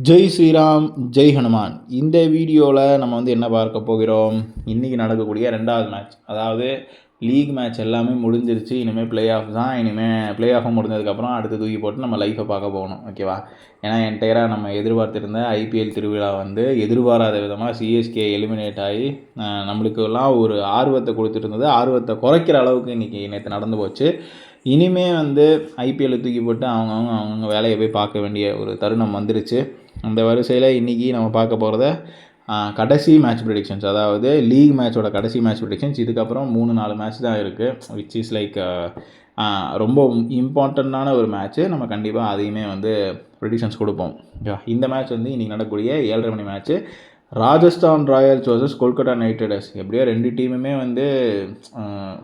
ஜெய் ஸ்ரீராம், ஜெய் ஹனுமான். இந்த வீடியோவில் நம்ம என்ன பார்க்க போகிறோம், இன்றைக்கி நடக்கக்கூடிய 2வது மேட்ச். அதாவது லீக் மேட்ச் எல்லாமே முடிஞ்சிருச்சு. இனிமேல் ப்ளே ஆஃப் தான். இனிமேல் ப்ளே ஆஃப் முடிஞ்சதுக்கப்புறம் அடுத்து தூக்கி போட்டு நம்ம லைஃப்பை பார்க்க போகணும். ஓகேவா? ஏன்னா என்டையராக நம்ம எதிர்பார்த்துருந்த ஐபிஎல் திருவிழா எதிர்பாராத விதமாக சிஎஸ்கே எலிமினேட் ஆகி நம்மளுக்கெல்லாம் ஒரு ஆர்வத்தை கொடுத்துட்டு இருந்தது. ஆர்வத்தை குறைக்கிற அளவுக்கு இன்றைக்கி நேற்று நடந்து போச்சு. இனிமேல் ஐபிஎல்லை தூக்கி போட்டு அவங்கவுங்க வேலையை போய் பார்க்க வேண்டிய ஒரு தருணம் வந்துருச்சு. அந்த வரிசையில் இன்றைக்கி நம்ம பார்க்க போகிறத கடைசி மேட்ச் ப்ரெடிக்ஷன்ஸ், அதாவது லீக் மேட்சோட கடைசி மேட்ச் ப்ரெடிக்ஷன்ஸ். இதுக்கப்புறம் 3-4 மேட்ச் தான் இருக்குது, விச் இஸ் லைக் ரொம்ப இம்பார்ட்டண்ட்டான ஒரு மேட்ச்சு. நம்ம கண்டிப்பாக அதையுமே ப்ரெடிக்ஷன்ஸ் கொடுப்போம். இந்த மேட்ச் இன்றைக்கி நடக்கக்கூடிய 7:30 மணி match. Rajasthan Royals versus Kolkata Knight Riders. எப்படியோ 2 டீமுமே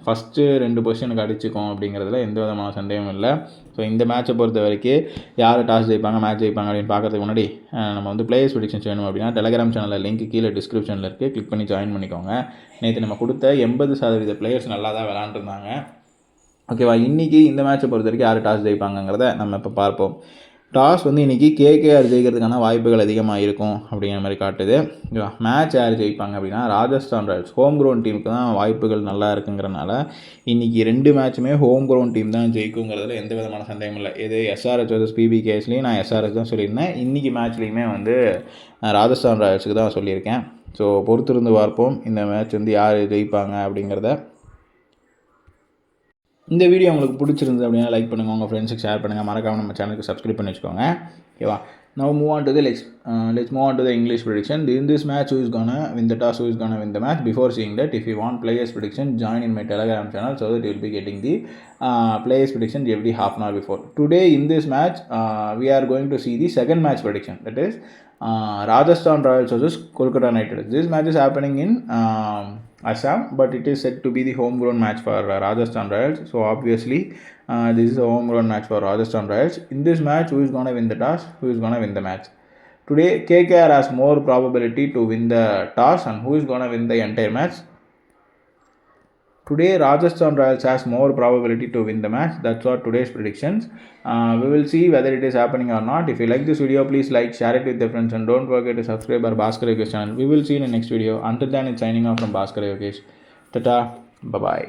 ஃபஸ்ட்டு 2 பொசிஷனுக்கு அடிச்சுக்கும் அப்படிங்கிறதுல எந்த விதமான சந்தேகமும் இல்லை. ஸோ இந்த மேட்சை பொறுத்த வரைக்கும் யார் டாஸ் ஜெயிப்பாங்க, மேட்ச் ஜெயிப்பாங்க அப்படின்னு பார்க்கறதுக்கு முன்னாடி நம்ம பிளேயர்ஸ் ப்ரெடிக்ஷன்ஸ் வேணும் அப்படின்னா டெலகிராம் சேனலில் லிங்க் கீழே டிஸ்கிரிப்ஷனில் இருக்குது, கிளிக் பண்ணி ஜாயின் பண்ணிக்கோங்க. நேற்று நம்ம கொடுத்த 80% பிளேயர்ஸ் நல்லா தான் விளாண்டுருந்தாங்க. ஓகேவா? இன்றைக்கி இந்த மேட்சை பொறுத்த வரைக்கும் யார் டாஸ் ஜெயிப்பாங்கிறத நம்ம இப்போ பார்ப்போம். டாஸ் இன்றைக்கி கேகேஆர் ஜெயிக்கிறதுக்கான வாய்ப்புகள் அதிகமாக இருக்கும் அப்படிங்கிற மாதிரி காட்டுது. மேட்ச் யார் ஜெயிப்பாங்க அப்படின்னா ராஜஸ்தான் ராயல்ஸ். ஹோம் க்ரௌண்ட் டீமுக்கு தான் வாய்ப்புகள் நல்லா இருக்குங்கிறனால இன்றைக்கி 2 மேட்சுமே ஹோம் க்ரௌண்ட் டீம் தான் ஜெயிக்குங்கிறதுல எந்த விதமான சந்தேகமும் இல்லை. இது எஸ்ஆர்எச் வர்சஸ் பிபிகேஸ்லேயும் நான் எஸ்ஆர்எச் தான் சொல்லியிருந்தேன். இன்றைக்கி மேட்ச்லேயுமே ராஜஸ்தான் ராயல்ஸுக்கு தான் சொல்லியிருக்கேன். ஸோ பொறுத்திருந்து பார்ப்போம் இந்த மேட்ச் யார் ஜெயிப்பாங்க அப்படிங்கிறத. இந்த வீடியோ உங்களுக்கு பிடிச்சிருந்து அப்படின்னா லைக் பண்ணுங்கள், உங்கள் ஃப்ரெண்ட்ஸுக்கு ஷேர் பண்ணுங்கள், மறக்காமல் நம்ம சேனலுக்கு சப்ஸ்கிரைப் பண்ணி வச்சுக்கோங்க. ஓகேவா? Now move on to the let's move on to the English prediction. In this match, who is gonna win the toss, who is gonna win the match? Before seeing that, if you want players prediction, join in my Telegram channel so that you will be getting the players prediction every half an hour before. Today in this match, we are going to see the second match prediction. That is Rajasthan Royals versus Kolkata Knight Riders. This match is happening in Assam, but it is said to be the homegrown match for Rajasthan Royals. So obviously, this is a homegrown match for Rajasthan Royals. In this match, who is going to win the toss? Who is going to win the match? Today, KKR has more probability to win the toss, and who is going to win the entire match? Today, Rajasthan Royals has more probability to win the match. That's what today's predictions. We will see whether it is happening or not. If you like this video, please like, share it with your friends, and don't forget to subscribe our Bhaskar Yogesh channel. We will see you in the next video. Until then, it's signing off from Bhaskar Yogesh. Tata, bye-bye.